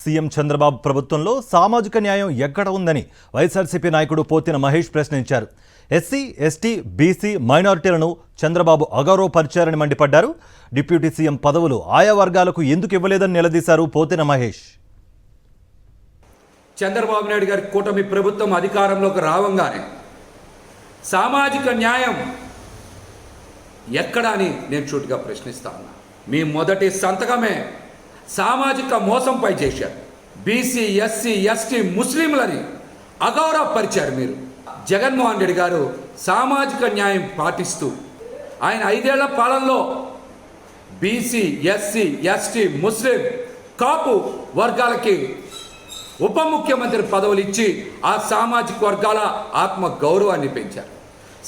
CM Chandrababu ప్రభుత్వంలో సామాజిక న్యాయం ఎక్కడ ఉందని వైఎస్ఆర్సీపీ నాయకుడు పోతిన మహేష్ ప్రశ్నించారు. ఎస్సీ, ఎస్టీ, బీసీ, మైనారిటీలను చంద్రబాబు అగౌరవపరిచారని మండిపడ్డారు. డిప్యూటీ సీఎం పదవులు ఆయా వర్గాలకు ఎందుకు ఇవ్వలేదని నిలదీశారు పోతిన మహేష్. చంద్రబాబు నాయుడు గారి కూటమి ప్రభుత్వం అధికారంలోకి రావంగానే సామాజిక న్యాయం ఎక్కడ అని నేను సూటిగా ప్రశ్నిస్తా ఉన్నా. మీ మొదటి సంతకమే సామాజిక మోసంపై చేశారు. బీసీ, ఎస్సీ, ఎస్టీ, ముస్లింలని అగౌరవపరిచారు మీరు. జగన్మోహన్ రెడ్డి గారు సామాజిక న్యాయం పాటిస్తూ ఆయన 5 ఏళ్ల పాలనలో బీసీ, ఎస్సీ, ఎస్టీ, ముస్లిం, కాపు వర్గాలకి ఉప ముఖ్యమంత్రి పదవులు ఇచ్చి ఆ సామాజిక వర్గాల ఆత్మ గౌరవాన్ని పెంచారు.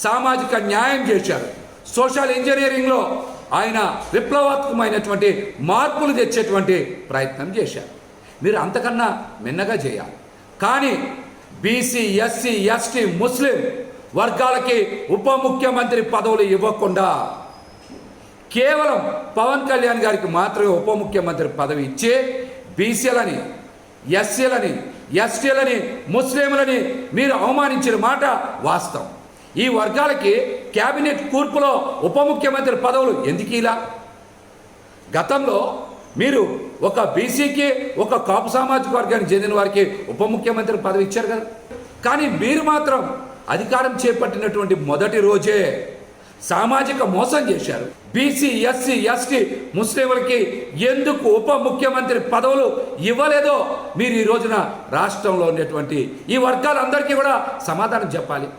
సామాజిక న్యాయం చేశారు. సోషల్ ఇంజనీరింగ్లో ఆయన విప్లవాత్మకమైనటువంటి మార్పులు తెచ్చేటువంటి ప్రయత్నం చేశారు. మీరు అంతకన్నా మిన్నగా చేయాలి. కానీ బీసీ, ఎస్సీ, ఎస్టీ, ముస్లిం వర్గాలకి ఉప ముఖ్యమంత్రి పదవులు ఇవ్వకుండా కేవలం పవన్ కళ్యాణ్ గారికి మాత్రమే ఉప ముఖ్యమంత్రి పదవి ఇచ్చి బీసీలని, ఎస్సీలని, ఎస్టీలని, ముస్లింలని మీరు అవమానించిన మాట వాస్తవం. ఈ వర్గాలకి క్యాబినెట్ కూర్పులో ఉప ముఖ్యమంత్రి పదవులు ఎందుకు ఇలా? గతంలో మీరు ఒక బీసీకి, ఒక కాపు సామాజిక వర్గానికి చెందిన వారికి ఉప ముఖ్యమంత్రి పదవి ఇచ్చారు కదా. కానీ మీరు మాత్రం అధికారం చేపట్టినటువంటి మొదటి రోజే సామాజిక మోసం చేశారు. బీసీ, ఎస్సీ, ఎస్టీ, ముస్లింలకి ఎందుకు ఉప ముఖ్యమంత్రి పదవులు ఇవ్వలేదో మీరు ఈ రోజున రాష్ట్రంలో ఉన్నటువంటి ఈ వర్గాలందరికీ కూడా సమాధానం చెప్పాలి.